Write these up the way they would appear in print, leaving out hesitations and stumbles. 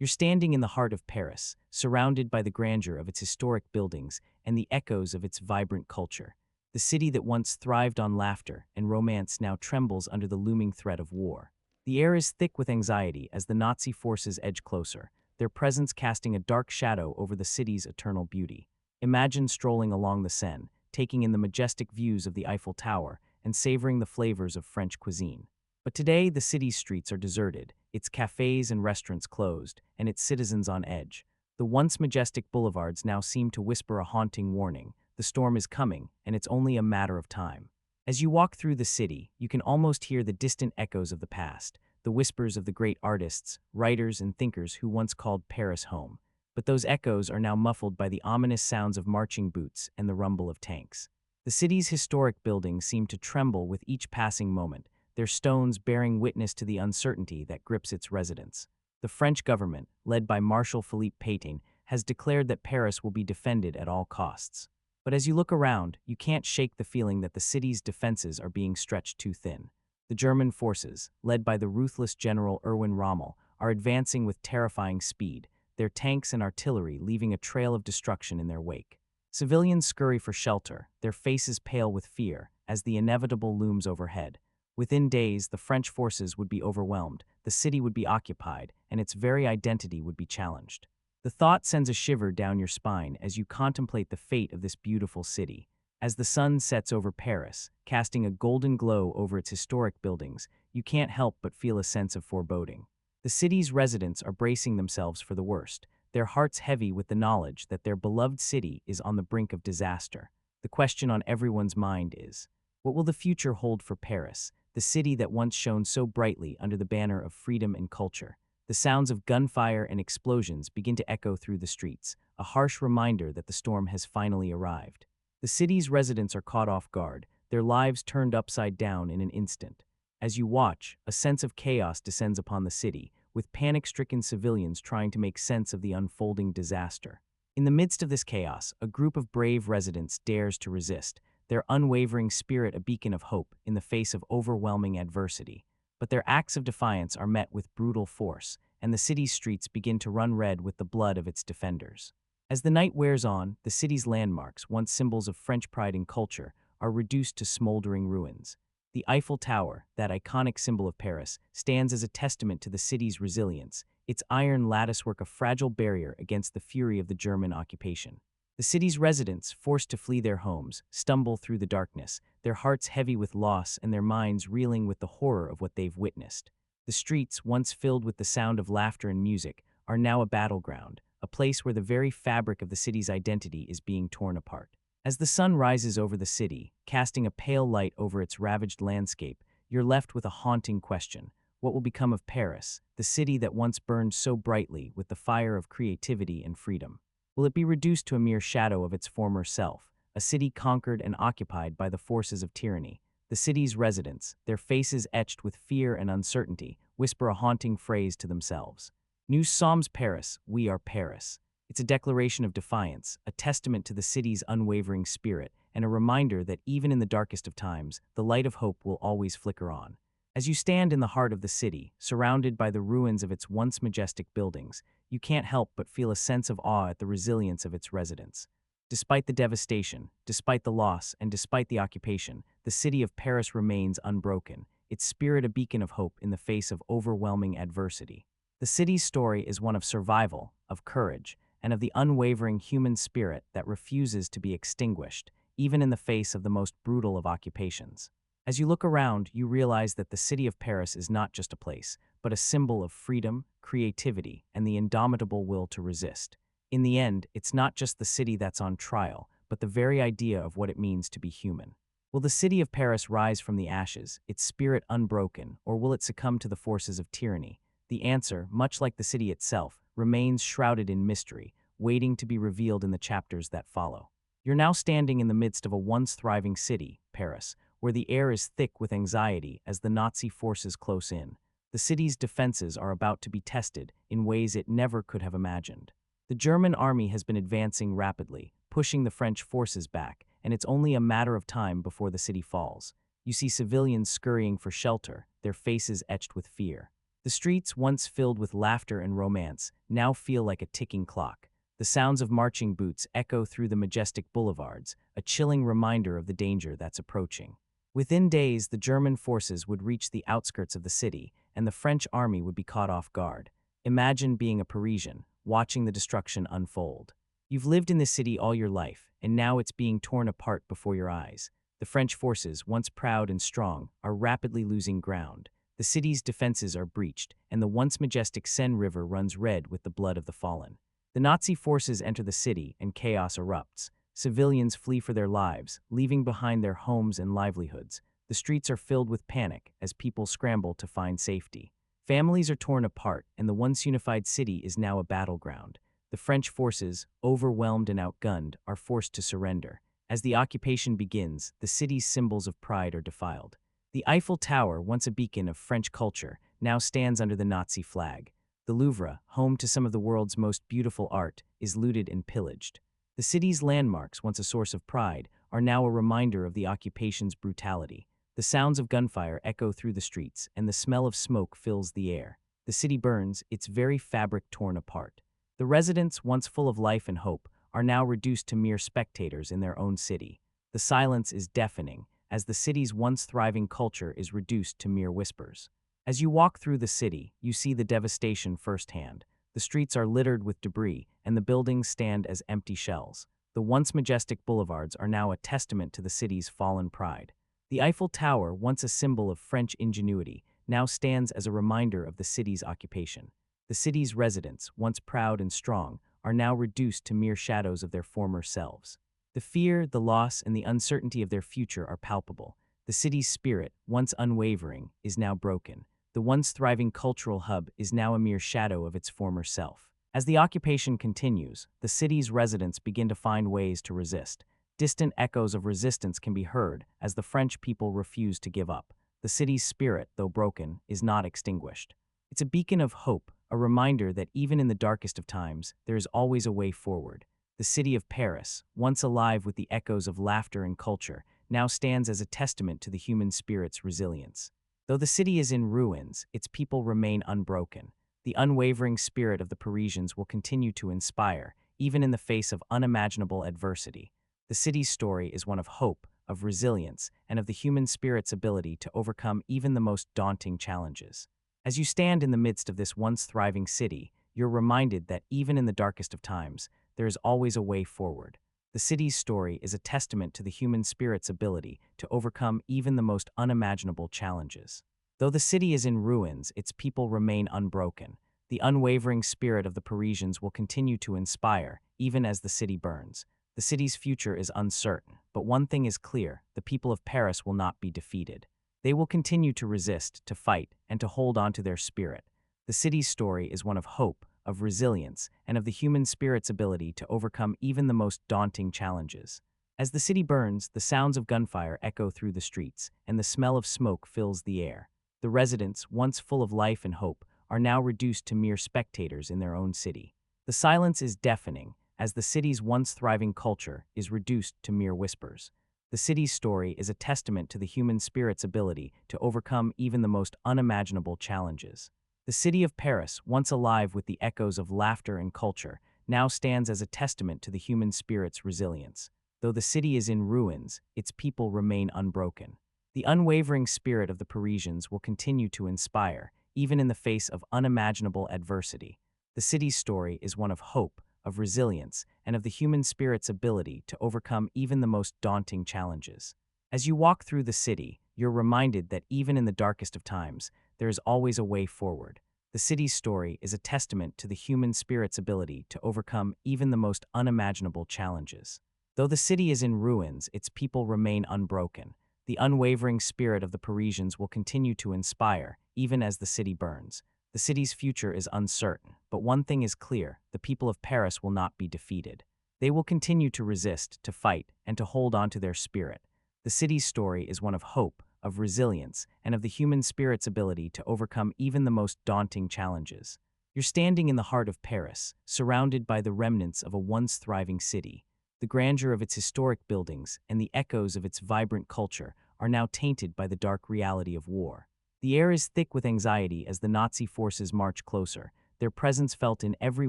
You're standing in the heart of Paris, surrounded by the grandeur of its historic buildings and the echoes of its vibrant culture. The city that once thrived on laughter and romance now trembles under the looming threat of war. The air is thick with anxiety as the Nazi forces edge closer, their presence casting a dark shadow over the city's eternal beauty. Imagine strolling along the Seine, taking in the majestic views of the Eiffel Tower and savoring the flavors of French cuisine. But today, the city's streets are deserted, its cafes and restaurants closed, and its citizens on edge. The once majestic boulevards now seem to whisper a haunting warning. The storm is coming, and it's only a matter of time. As you walk through the city, you can almost hear the distant echoes of the past, the whispers of the great artists, writers, and thinkers who once called Paris home. But those echoes are now muffled by the ominous sounds of marching boots and the rumble of tanks. The city's historic buildings seem to tremble with each passing moment, their stones bearing witness to the uncertainty that grips its residents. The French government, led by Marshal Philippe Pétain, has declared that Paris will be defended at all costs. But as you look around, you can't shake the feeling that the city's defenses are being stretched too thin. The German forces, led by the ruthless General Erwin Rommel, are advancing with terrifying speed, their tanks and artillery leaving a trail of destruction in their wake. Civilians scurry for shelter, their faces pale with fear, as the inevitable looms overhead. Within days, the French forces would be overwhelmed, the city would be occupied, and its very identity would be challenged. The thought sends a shiver down your spine as you contemplate the fate of this beautiful city. As the sun sets over Paris, casting a golden glow over its historic buildings, you can't help but feel a sense of foreboding. The city's residents are bracing themselves for the worst, their hearts heavy with the knowledge that their beloved city is on the brink of disaster. The question on everyone's mind is, what will the future hold for Paris, the city that once shone so brightly under the banner of freedom and culture? The sounds of gunfire and explosions begin to echo through the streets, a harsh reminder that the storm has finally arrived. The city's residents are caught off guard, their lives turned upside down in an instant. As you watch, a sense of chaos descends upon the city, with panic-stricken civilians trying to make sense of the unfolding disaster. In the midst of this chaos, a group of brave residents dares to resist, their unwavering spirit a beacon of hope in the face of overwhelming adversity. But their acts of defiance are met with brutal force, and the city's streets begin to run red with the blood of its defenders. As the night wears on, the city's landmarks, once symbols of French pride and culture, are reduced to smoldering ruins. The Eiffel Tower, that iconic symbol of Paris, stands as a testament to the city's resilience, its iron latticework a fragile barrier against the fury of the German occupation. The city's residents, forced to flee their homes, stumble through the darkness, their hearts heavy with loss and their minds reeling with the horror of what they've witnessed. The streets, once filled with the sound of laughter and music, are now a battleground, a place where the very fabric of the city's identity is being torn apart. As the sun rises over the city, casting a pale light over its ravaged landscape, you're left with a haunting question. What will become of Paris, the city that once burned so brightly with the fire of creativity and freedom? Will it be reduced to a mere shadow of its former self, a city conquered and occupied by the forces of tyranny? The city's residents, their faces etched with fear and uncertainty, whisper a haunting phrase to themselves. Nous sommes Paris, we are Paris. It's a declaration of defiance, a testament to the city's unwavering spirit, and a reminder that even in the darkest of times, the light of hope will always flicker on. As you stand in the heart of the city, surrounded by the ruins of its once majestic buildings, you can't help but feel a sense of awe at the resilience of its residents. Despite the devastation, despite the loss, and despite the occupation, the city of Paris remains unbroken, its spirit a beacon of hope in the face of overwhelming adversity. The city's story is one of survival, of courage, and of the unwavering human spirit that refuses to be extinguished, even in the face of the most brutal of occupations. As you look around, you realize that the city of Paris is not just a place, but a symbol of freedom, creativity, and the indomitable will to resist. In the end, it's not just the city that's on trial, but the very idea of what it means to be human. Will the city of Paris rise from the ashes, its spirit unbroken, or will it succumb to the forces of tyranny? The answer, much like the city itself, remains shrouded in mystery, waiting to be revealed in the chapters that follow. You're now standing in the midst of a once thriving city, Paris, where the air is thick with anxiety as the Nazi forces close in. The city's defenses are about to be tested in ways it never could have imagined. The German army has been advancing rapidly, pushing the French forces back, and it's only a matter of time before the city falls. You see civilians scurrying for shelter, their faces etched with fear. The streets, once filled with laughter and romance, now feel like a ticking clock. The sounds of marching boots echo through the majestic boulevards, a chilling reminder of the danger that's approaching. Within days, the German forces would reach the outskirts of the city, and the French army would be caught off guard. Imagine being a Parisian, watching the destruction unfold. You've lived in this city all your life, and now it's being torn apart before your eyes. The French forces, once proud and strong, are rapidly losing ground. The city's defenses are breached, and the once majestic Seine River runs red with the blood of the fallen. The Nazi forces enter the city, and chaos erupts. Civilians flee for their lives, leaving behind their homes and livelihoods. The streets are filled with panic as people scramble to find safety. Families are torn apart, and the once unified city is now a battleground. The French forces, overwhelmed and outgunned, are forced to surrender. As the occupation begins, the city's symbols of pride are defiled. The Eiffel Tower, once a beacon of French culture, now stands under the Nazi flag. The Louvre, home to some of the world's most beautiful art, is looted and pillaged. The city's landmarks, once a source of pride, are now a reminder of the occupation's brutality. The sounds of gunfire echo through the streets, and the smell of smoke fills the air. The city burns, its very fabric torn apart. The residents, once full of life and hope, are now reduced to mere spectators in their own city. The silence is deafening, as the city's once thriving culture is reduced to mere whispers. As you walk through the city, you see the devastation firsthand. The streets are littered with debris, and the buildings stand as empty shells. The once majestic boulevards are now a testament to the city's fallen pride. The Eiffel Tower, once a symbol of French ingenuity, now stands as a reminder of the city's occupation. The city's residents, once proud and strong, are now reduced to mere shadows of their former selves. The fear, the loss, and the uncertainty of their future are palpable. The city's spirit, once unwavering, is now broken. The once thriving cultural hub is now a mere shadow of its former self. As the occupation continues, the city's residents begin to find ways to resist. Distant echoes of resistance can be heard as the French people refuse to give up. The city's spirit, though broken, is not extinguished. It's a beacon of hope, a reminder that even in the darkest of times, there is always a way forward. The city of Paris, once alive with the echoes of laughter and culture, now stands as a testament to the human spirit's resilience. Though the city is in ruins, its people remain unbroken. The unwavering spirit of the Parisians will continue to inspire, even in the face of unimaginable adversity. The city's story is one of hope, of resilience, and of the human spirit's ability to overcome even the most daunting challenges. As you stand in the midst of this once thriving city, you're reminded that even in the darkest of times, there is always a way forward. The city's story is a testament to the human spirit's ability to overcome even the most unimaginable challenges. Though the city is in ruins, its people remain unbroken. The unwavering spirit of the Parisians will continue to inspire, even as the city burns. The city's future is uncertain, but one thing is clear: the people of Paris will not be defeated. They will continue to resist, to fight, and to hold on to their spirit. The city's story is one of hope, of resilience, and of the human spirit's ability to overcome even the most daunting challenges. As the city burns, the sounds of gunfire echo through the streets, and the smell of smoke fills the air. The residents, once full of life and hope, are now reduced to mere spectators in their own city. The silence is deafening, as the city's once thriving culture is reduced to mere whispers. The city's story is a testament to the human spirit's ability to overcome even the most unimaginable challenges. The city of Paris, once alive with the echoes of laughter and culture, now stands as a testament to the human spirit's resilience. Though the city is in ruins, its people remain unbroken. The unwavering spirit of the Parisians will continue to inspire, even in the face of unimaginable adversity. The city's story is one of hope, of resilience, and of the human spirit's ability to overcome even the most daunting challenges. As you walk through the city, you're reminded that even in the darkest of times, there is always a way forward. The city's story is a testament to the human spirit's ability to overcome even the most unimaginable challenges. Though the city is in ruins, its people remain unbroken. The unwavering spirit of the Parisians will continue to inspire, even as the city burns. The city's future is uncertain, but one thing is clear: the people of Paris will not be defeated. They will continue to resist, to fight, and to hold on to their spirit. The city's story is one of hope, of resilience, and of the human spirit's ability to overcome even the most daunting challenges. You're standing in the heart of Paris, surrounded by the remnants of a once thriving city. The grandeur of its historic buildings and the echoes of its vibrant culture are now tainted by the dark reality of war. The air is thick with anxiety as the Nazi forces march closer, their presence felt in every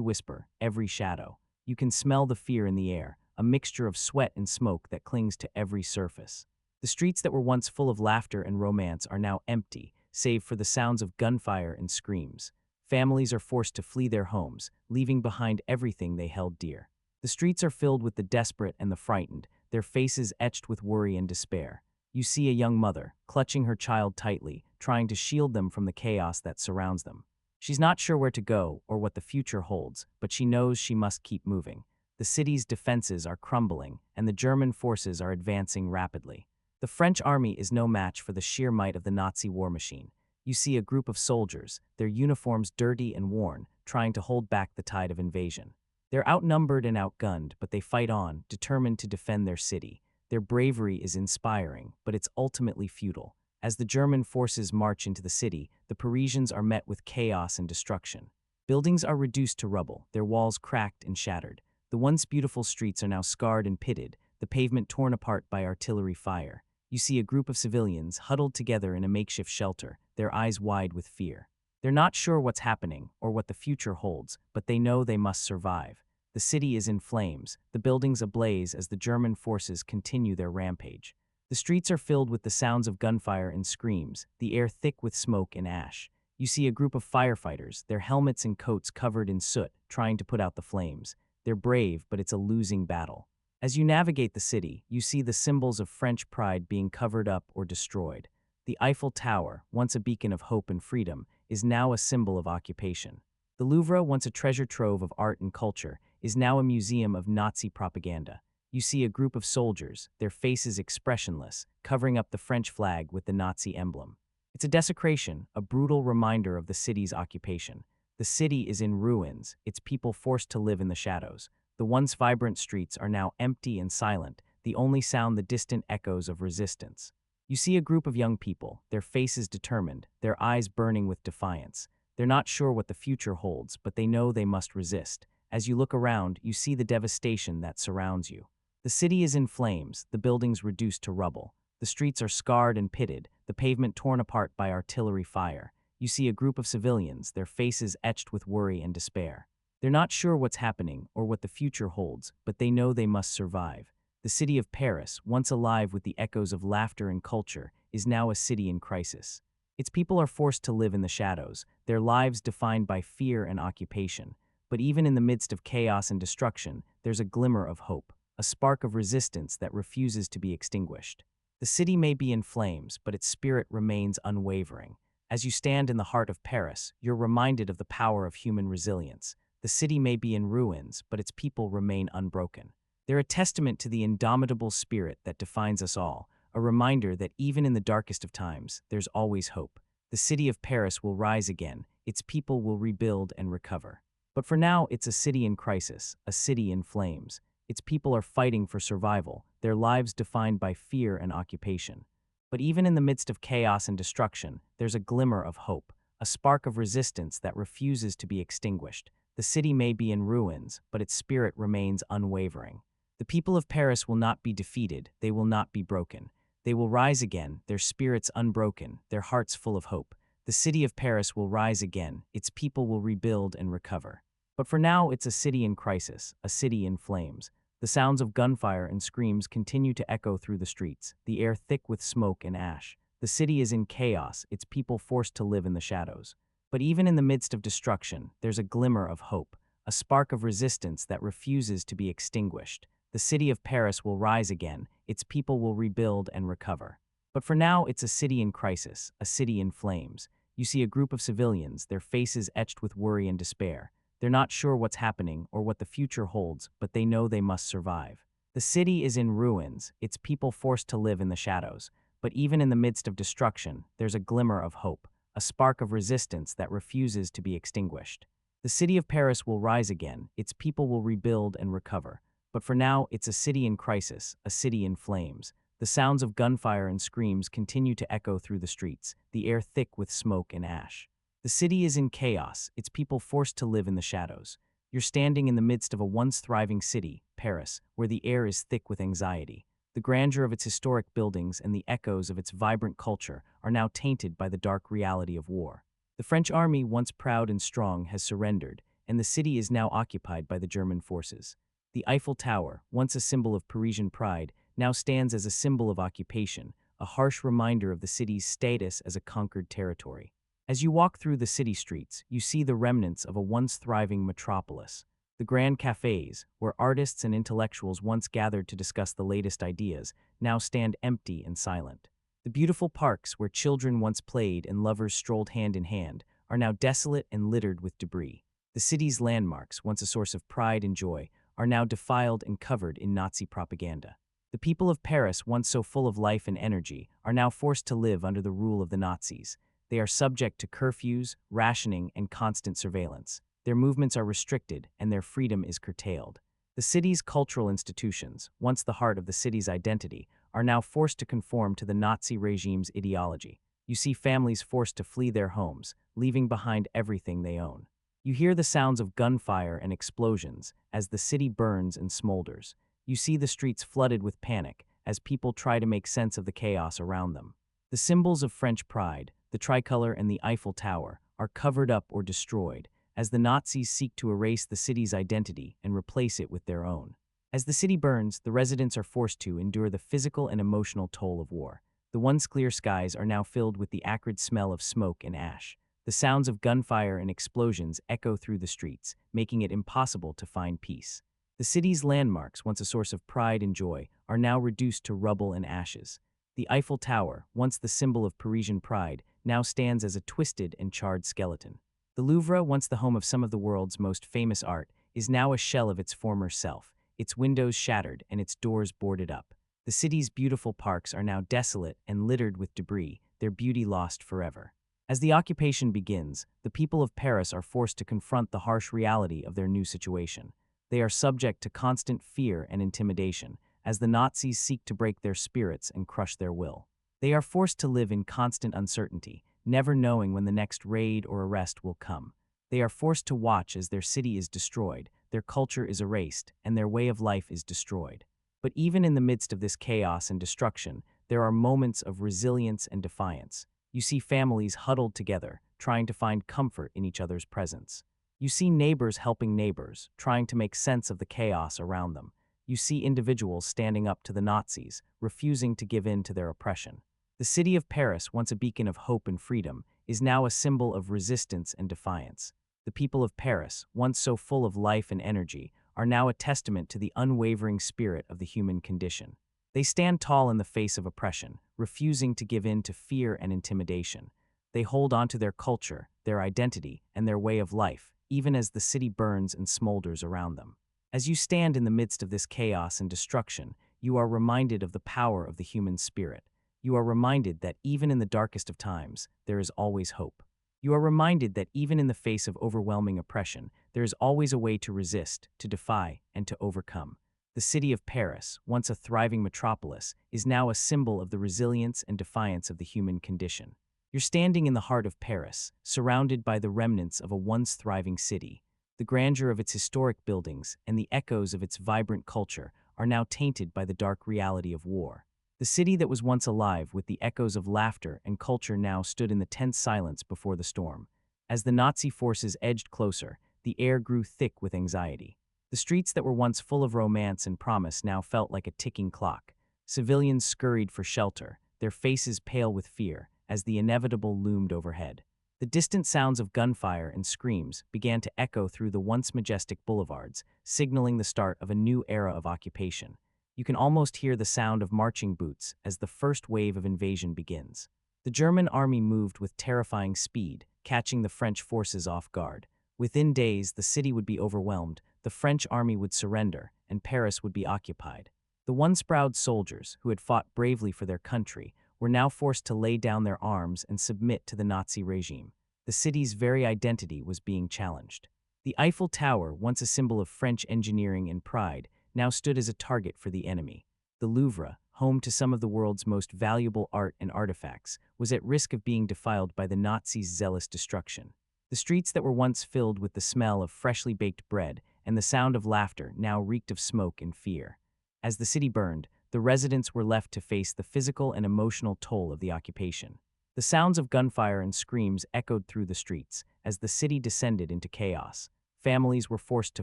whisper, every shadow. You can smell the fear in the air, a mixture of sweat and smoke that clings to every surface. The streets that were once full of laughter and romance are now empty, save for the sounds of gunfire and screams. Families are forced to flee their homes, leaving behind everything they held dear. The streets are filled with the desperate and the frightened, their faces etched with worry and despair. You see a young mother, clutching her child tightly, trying to shield them from the chaos that surrounds them. She's not sure where to go or what the future holds, but she knows she must keep moving. The city's defenses are crumbling, and the German forces are advancing rapidly. The French army is no match for the sheer might of the Nazi war machine. You see a group of soldiers, their uniforms dirty and worn, trying to hold back the tide of invasion. They're outnumbered and outgunned, but they fight on, determined to defend their city. Their bravery is inspiring, but it's ultimately futile. As the German forces march into the city, the Parisians are met with chaos and destruction. Buildings are reduced to rubble, their walls cracked and shattered. The once beautiful streets are now scarred and pitted, the pavement torn apart by artillery fire. You see a group of civilians huddled together in a makeshift shelter, their eyes wide with fear. They're not sure what's happening or what the future holds, but they know they must survive. The city is in flames, the buildings ablaze as the German forces continue their rampage. The streets are filled with the sounds of gunfire and screams, the air thick with smoke and ash. You see a group of firefighters, their helmets and coats covered in soot, trying to put out the flames. They're brave, but it's a losing battle. As you navigate the city, you see the symbols of French pride being covered up or destroyed. The Eiffel Tower, once a beacon of hope and freedom, is now a symbol of occupation. The Louvre, once a treasure trove of art and culture, is now a museum of Nazi propaganda. You see a group of soldiers, their faces expressionless, covering up the French flag with the Nazi emblem. It's a desecration, a brutal reminder of the city's occupation. The city is in ruins, its people forced to live in the shadows. The once vibrant streets are now empty and silent, the only sound the distant echoes of resistance. You see a group of young people, their faces determined, their eyes burning with defiance. They're not sure what the future holds, but they know they must resist. As you look around, you see the devastation that surrounds you. The city is in flames, the buildings reduced to rubble. The streets are scarred and pitted, the pavement torn apart by artillery fire. You see a group of civilians, their faces etched with worry and despair. They're not sure what's happening or what the future holds, but they know they must survive. The city of Paris, once alive with the echoes of laughter and culture, is now a city in crisis. Its people are forced to live in the shadows, their lives defined by fear and occupation. But even in the midst of chaos and destruction, there's a glimmer of hope, a spark of resistance that refuses to be extinguished. The city may be in flames, but its spirit remains unwavering. As you stand in the heart of Paris, you're reminded of the power of human resilience. The city may be in ruins, but its people remain unbroken. They're a testament to the indomitable spirit that defines us all, a reminder that even in the darkest of times, there's always hope. The city of Paris will rise again, its people will rebuild and recover. But for now, it's a city in crisis, a city in flames. Its people are fighting for survival, their lives defined by fear and occupation. But even in the midst of chaos and destruction, there's a glimmer of hope, a spark of resistance that refuses to be extinguished. The city may be in ruins, but its spirit remains unwavering. The people of Paris will not be defeated, they will not be broken. They will rise again, their spirits unbroken, their hearts full of hope. The city of Paris will rise again, its people will rebuild and recover. But for now, it's a city in crisis, a city in flames. The sounds of gunfire and screams continue to echo through the streets, the air thick with smoke and ash. The city is in chaos, its people forced to live in the shadows. But even in the midst of destruction, there's a glimmer of hope, a spark of resistance that refuses to be extinguished. The city of Paris will rise again, its people will rebuild and recover. But for now, it's a city in crisis, a city in flames. You see a group of civilians, their faces etched with worry and despair. They're not sure what's happening or what the future holds, but they know they must survive. The city is in ruins, its people forced to live in the shadows. But even in the midst of destruction, there's a glimmer of hope, a spark of resistance that refuses to be extinguished. The city of Paris will rise again, its people will rebuild and recover. But for now, it's a city in crisis, a city in flames. The sounds of gunfire and screams continue to echo through the streets, the air thick with smoke and ash. The city is in chaos, its people forced to live in the shadows. You're standing in the midst of a once thriving city, Paris, where the air is thick with anxiety. The grandeur of its historic buildings and the echoes of its vibrant culture are now tainted by the dark reality of war. The French army, once proud and strong, has surrendered, and the city is now occupied by the German forces. The Eiffel Tower, once a symbol of Parisian pride, now stands as a symbol of occupation, a harsh reminder of the city's status as a conquered territory. As you walk through the city streets, you see the remnants of a once thriving metropolis. The grand cafes, where artists and intellectuals once gathered to discuss the latest ideas, now stand empty and silent. The beautiful parks where children once played and lovers strolled hand in hand are now desolate and littered with debris. The city's landmarks, once a source of pride and joy, are now defiled and covered in Nazi propaganda. The people of Paris, once so full of life and energy, are now forced to live under the rule of the Nazis. They are subject to curfews, rationing, and constant surveillance. Their movements are restricted, and their freedom is curtailed. The city's cultural institutions, once the heart of the city's identity, are now forced to conform to the Nazi regime's ideology. You see families forced to flee their homes, leaving behind everything they own. You hear the sounds of gunfire and explosions as the city burns and smolders. You see the streets flooded with panic as people try to make sense of the chaos around them. The symbols of French pride, the tricolor and the Eiffel Tower, are covered up or destroyed as the Nazis seek to erase the city's identity and replace it with their own. As the city burns, the residents are forced to endure the physical and emotional toll of war. The once clear skies are now filled with the acrid smell of smoke and ash. The sounds of gunfire and explosions echo through the streets, making it impossible to find peace. The city's landmarks, once a source of pride and joy, are now reduced to rubble and ashes. The Eiffel Tower, once the symbol of Parisian pride, now stands as a twisted and charred skeleton. The Louvre, once the home of some of the world's most famous art, is now a shell of its former self, its windows shattered and its doors boarded up. The city's beautiful parks are now desolate and littered with debris, their beauty lost forever. As the occupation begins, the people of Paris are forced to confront the harsh reality of their new situation. They are subject to constant fear and intimidation, as the Nazis seek to break their spirits and crush their will. They are forced to live in constant uncertainty, never knowing when the next raid or arrest will come. They are forced to watch as their city is destroyed, their culture is erased, and their way of life is destroyed. But even in the midst of this chaos and destruction, there are moments of resilience and defiance. You see families huddled together, trying to find comfort in each other's presence. You see neighbors helping neighbors, trying to make sense of the chaos around them. You see individuals standing up to the Nazis, refusing to give in to their oppression. The city of Paris, once a beacon of hope and freedom, is now a symbol of resistance and defiance. The people of Paris, once so full of life and energy, are now a testament to the unwavering spirit of the human condition. They stand tall in the face of oppression, refusing to give in to fear and intimidation. They hold on to their culture, their identity, and their way of life, even as the city burns and smolders around them. As you stand in the midst of this chaos and destruction, you are reminded of the power of the human spirit. You are reminded that even in the darkest of times, there is always hope. You are reminded that even in the face of overwhelming oppression, there is always a way to resist, to defy, and to overcome. The city of Paris, once a thriving metropolis, is now a symbol of the resilience and defiance of the human condition. You're standing in the heart of Paris, surrounded by the remnants of a once thriving city. The grandeur of its historic buildings and the echoes of its vibrant culture are now tainted by the dark reality of war. The city that was once alive with the echoes of laughter and culture now stood in the tense silence before the storm. As the Nazi forces edged closer, the air grew thick with anxiety. The streets that were once full of romance and promise now felt like a ticking clock. Civilians scurried for shelter, their faces pale with fear, as the inevitable loomed overhead. The distant sounds of gunfire and screams began to echo through the once majestic boulevards, signaling the start of a new era of occupation. You can almost hear the sound of marching boots as the first wave of invasion begins. The German army moved with terrifying speed, catching the French forces off guard. Within days, the city would be overwhelmed, the French army would surrender, and Paris would be occupied. The once proud soldiers, who had fought bravely for their country, were now forced to lay down their arms and submit to the Nazi regime. The city's very identity was being challenged. The Eiffel Tower, once a symbol of French engineering and pride, now stood as a target for the enemy. The Louvre, home to some of the world's most valuable art and artifacts, was at risk of being defiled by the Nazis' zealous destruction. The streets that were once filled with the smell of freshly baked bread and the sound of laughter now reeked of smoke and fear. As the city burned, the residents were left to face the physical and emotional toll of the occupation. The sounds of gunfire and screams echoed through the streets as the city descended into chaos. Families were forced to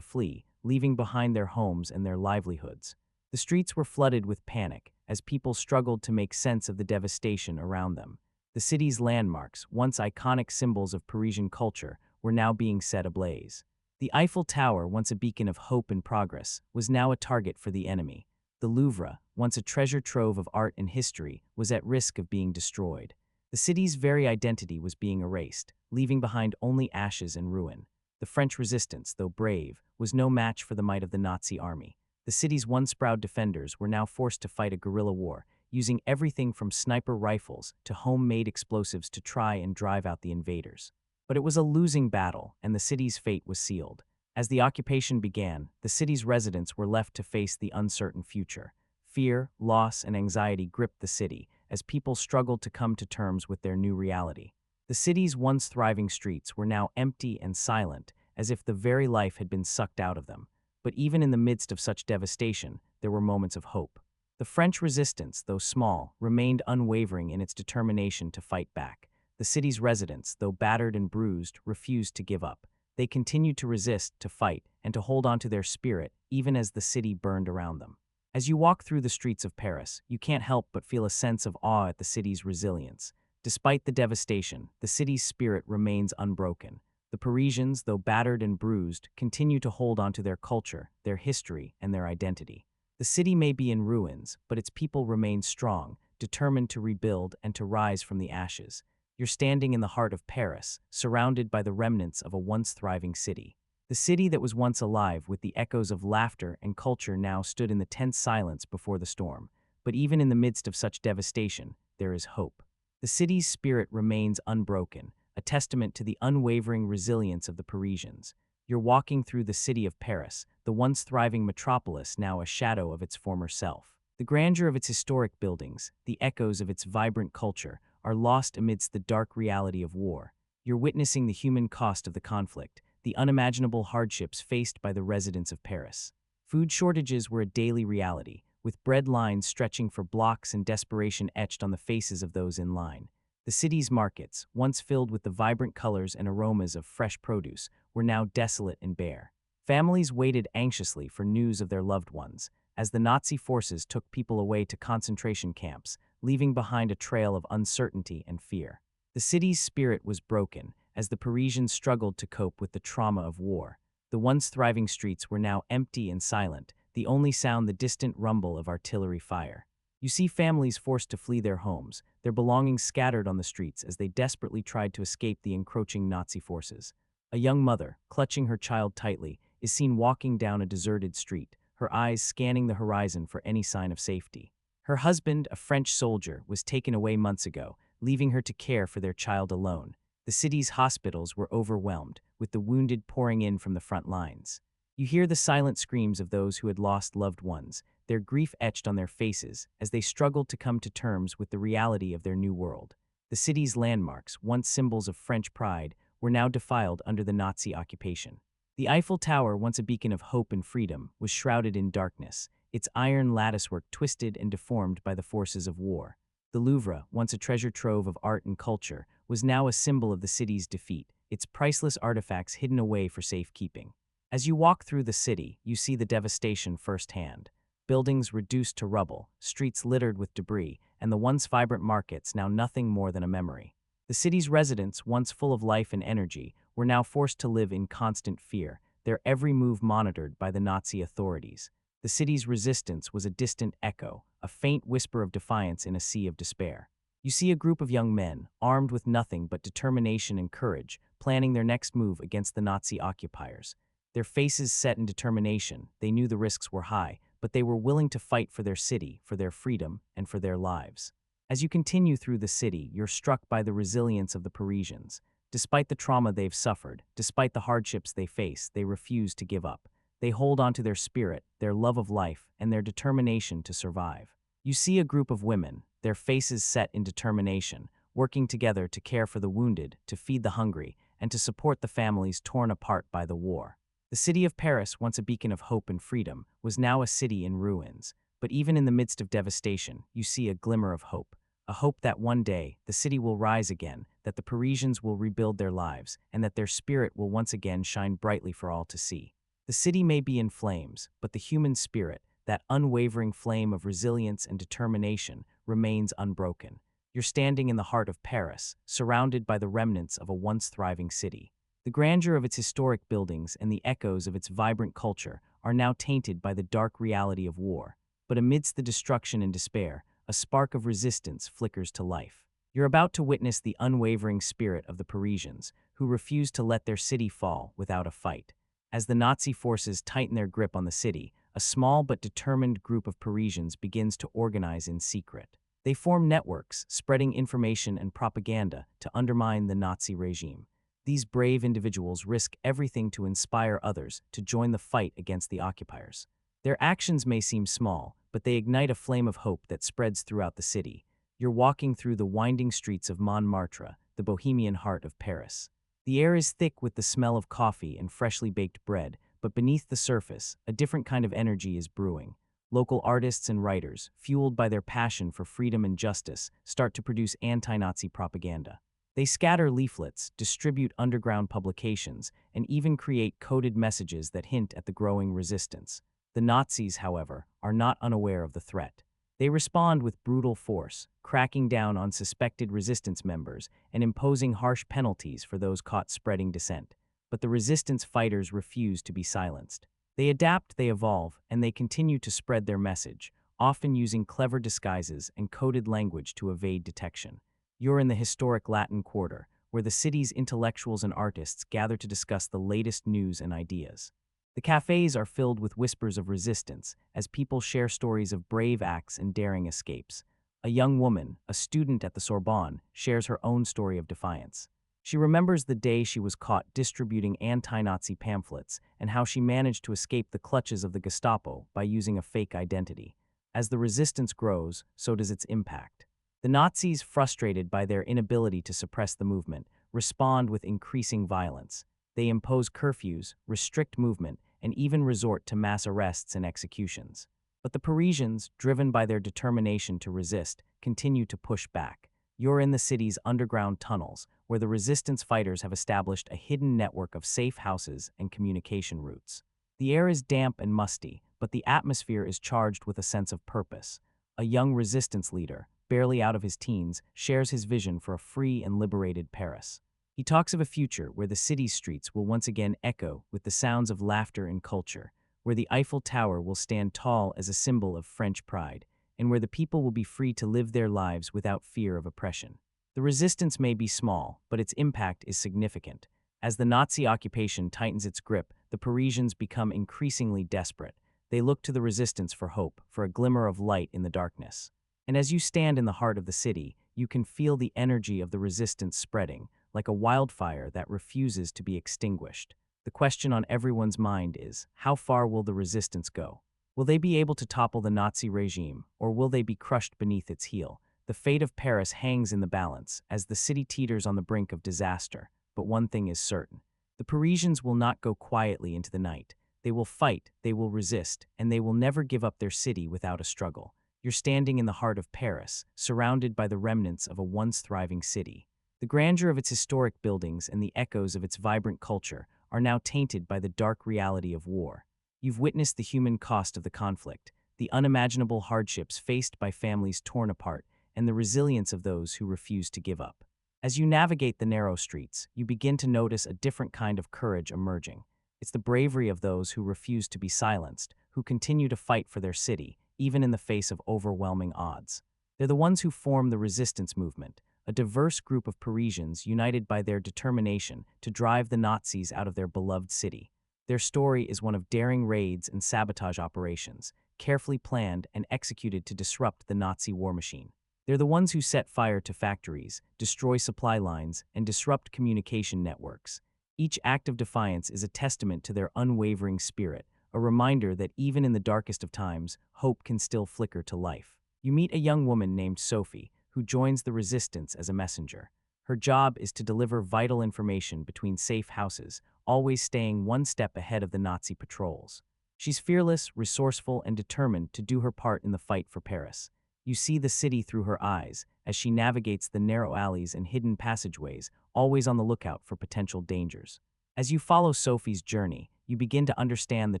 flee, leaving behind their homes and their livelihoods. The streets were flooded with panic as people struggled to make sense of the devastation around them. The city's landmarks, once iconic symbols of Parisian culture, were now being set ablaze. The Eiffel Tower, once a beacon of hope and progress, was now a target for the enemy. The Louvre, once a treasure trove of art and history, was at risk of being destroyed. The city's very identity was being erased, leaving behind only ashes and ruin. The French resistance, though brave, was no match for the might of the Nazi army. The city's once proud defenders were now forced to fight a guerrilla war, using everything from sniper rifles to homemade explosives to try and drive out the invaders. But it was a losing battle, and the city's fate was sealed. As the occupation began, the city's residents were left to face the uncertain future. Fear, loss, and anxiety gripped the city as people struggled to come to terms with their new reality. The city's once thriving streets were now empty and silent, as if the very life had been sucked out of them. But even in the midst of such devastation, there were moments of hope. The French resistance, though small, remained unwavering in its determination to fight back. The city's residents, though battered and bruised, refused to give up. They continued to resist, to fight, and to hold on to their spirit, even as the city burned around them. As you walk through the streets of Paris, you can't help but feel a sense of awe at the city's resilience. Despite the devastation, the city's spirit remains unbroken. The Parisians, though battered and bruised, continue to hold on to their culture, their history, and their identity. The city may be in ruins, but its people remain strong, determined to rebuild and to rise from the ashes. You're standing in the heart of Paris, surrounded by the remnants of a once thriving city. The city that was once alive with the echoes of laughter and culture now stood in the tense silence before the storm. But even in the midst of such devastation, there is hope. The city's spirit remains unbroken, a testament to the unwavering resilience of the Parisians. You're walking through the city of Paris, the once thriving metropolis now a shadow of its former self. The grandeur of its historic buildings, the echoes of its vibrant culture, are lost amidst the dark reality of war. You're witnessing the human cost of the conflict, the unimaginable hardships faced by the residents of Paris. Food shortages were a daily reality, with bread lines stretching for blocks and desperation etched on the faces of those in line. The city's markets, once filled with the vibrant colors and aromas of fresh produce, were now desolate and bare. Families waited anxiously for news of their loved ones, as the Nazi forces took people away to concentration camps, leaving behind a trail of uncertainty and fear. The city's spirit was broken, as the Parisians struggled to cope with the trauma of war. The once thriving streets were now empty and silent, the only sound the distant rumble of artillery fire. You see families forced to flee their homes, their belongings scattered on the streets as they desperately tried to escape the encroaching Nazi forces. A young mother, clutching her child tightly, is seen walking down a deserted street, her eyes scanning the horizon for any sign of safety. Her husband, a French soldier, was taken away months ago, leaving her to care for their child alone. The city's hospitals were overwhelmed, with the wounded pouring in from the front lines. You hear the silent screams of those who had lost loved ones, their grief etched on their faces as they struggled to come to terms with the reality of their new world. The city's landmarks, once symbols of French pride, were now defiled under the Nazi occupation. The Eiffel Tower, once a beacon of hope and freedom, was shrouded in darkness, its iron latticework twisted and deformed by the forces of war. The Louvre, once a treasure trove of art and culture, was now a symbol of the city's defeat, its priceless artifacts hidden away for safekeeping. As you walk through the city, you see the devastation firsthand. Buildings reduced to rubble, streets littered with debris, and the once vibrant markets now nothing more than a memory. The city's residents, once full of life and energy, were now forced to live in constant fear, their every move monitored by the Nazi authorities. The city's resistance was a distant echo, a faint whisper of defiance in a sea of despair. You see a group of young men, armed with nothing but determination and courage, planning their next move against the Nazi occupiers. Their faces set in determination, they knew the risks were high, but they were willing to fight for their city, for their freedom, and for their lives. As you continue through the city, you're struck by the resilience of the Parisians. Despite the trauma they've suffered, despite the hardships they face, they refuse to give up. They hold on to their spirit, their love of life, and their determination to survive. You see a group of women, their faces set in determination, working together to care for the wounded, to feed the hungry, and to support the families torn apart by the war. The city of Paris, once a beacon of hope and freedom, was now a city in ruins. But even in the midst of devastation, you see a glimmer of hope. A hope that one day, the city will rise again, that the Parisians will rebuild their lives, and that their spirit will once again shine brightly for all to see. The city may be in flames, but the human spirit, that unwavering flame of resilience and determination, remains unbroken. You're standing in the heart of Paris, surrounded by the remnants of a once thriving city. The grandeur of its historic buildings and the echoes of its vibrant culture are now tainted by the dark reality of war. But amidst the destruction and despair, a spark of resistance flickers to life. You're about to witness the unwavering spirit of the Parisians, who refuse to let their city fall without a fight. As the Nazi forces tighten their grip on the city, a small but determined group of Parisians begins to organize in secret. They form networks, spreading information and propaganda to undermine the Nazi regime. These brave individuals risk everything to inspire others to join the fight against the occupiers. Their actions may seem small, but they ignite a flame of hope that spreads throughout the city. You're walking through the winding streets of Montmartre, the bohemian heart of Paris. The air is thick with the smell of coffee and freshly baked bread, but beneath the surface, a different kind of energy is brewing. Local artists and writers, fueled by their passion for freedom and justice, start to produce anti-Nazi propaganda. They scatter leaflets, distribute underground publications, and even create coded messages that hint at the growing resistance. The Nazis, however, are not unaware of the threat. They respond with brutal force, cracking down on suspected resistance members and imposing harsh penalties for those caught spreading dissent. But the resistance fighters refuse to be silenced. They adapt, they evolve, and they continue to spread their message, often using clever disguises and coded language to evade detection. You're in the historic Latin Quarter, where the city's intellectuals and artists gather to discuss the latest news and ideas. The cafes are filled with whispers of resistance as people share stories of brave acts and daring escapes. A young woman, a student at the Sorbonne, shares her own story of defiance. She remembers the day she was caught distributing anti-Nazi pamphlets and how she managed to escape the clutches of the Gestapo by using a fake identity. As the resistance grows, so does its impact. The Nazis, frustrated by their inability to suppress the movement, respond with increasing violence. They impose curfews, restrict movement, and even resort to mass arrests and executions. But the Parisians, driven by their determination to resist, continue to push back. You're in the city's underground tunnels, where the resistance fighters have established a hidden network of safe houses and communication routes. The air is damp and musty, but the atmosphere is charged with a sense of purpose. A young resistance leader, barely out of his teens, shares his vision for a free and liberated Paris. He talks of a future where the city's streets will once again echo with the sounds of laughter and culture, where the Eiffel Tower will stand tall as a symbol of French pride, and where the people will be free to live their lives without fear of oppression. The resistance may be small, but its impact is significant. As the Nazi occupation tightens its grip, the Parisians become increasingly desperate. They look to the resistance for hope, for a glimmer of light in the darkness. And as you stand in the heart of the city, you can feel the energy of the resistance spreading, like a wildfire that refuses to be extinguished. The question on everyone's mind is, how far will the resistance go? Will they be able to topple the Nazi regime, or will they be crushed beneath its heel? The fate of Paris hangs in the balance, as the city teeters on the brink of disaster. But one thing is certain. The Parisians will not go quietly into the night. They will fight, they will resist, and they will never give up their city without a struggle. You're standing in the heart of Paris, surrounded by the remnants of a once thriving city. The grandeur of its historic buildings and the echoes of its vibrant culture are now tainted by the dark reality of war. You've witnessed the human cost of the conflict, the unimaginable hardships faced by families torn apart, and the resilience of those who refuse to give up. As you navigate the narrow streets, you begin to notice a different kind of courage emerging. It's the bravery of those who refuse to be silenced, who continue to fight for their city, even in the face of overwhelming odds. They're the ones who form the resistance movement, a diverse group of Parisians united by their determination to drive the Nazis out of their beloved city. Their story is one of daring raids and sabotage operations, carefully planned and executed to disrupt the Nazi war machine. They're the ones who set fire to factories, destroy supply lines, and disrupt communication networks. Each act of defiance is a testament to their unwavering spirit, a reminder that even in the darkest of times, hope can still flicker to life. You meet a young woman named Sophie, who joins the resistance as a messenger. Her job is to deliver vital information between safe houses, always staying one step ahead of the Nazi patrols. She's fearless, resourceful, and determined to do her part in the fight for Paris. You see the city through her eyes as she navigates the narrow alleys and hidden passageways, always on the lookout for potential dangers. As you follow Sophie's journey, you begin to understand the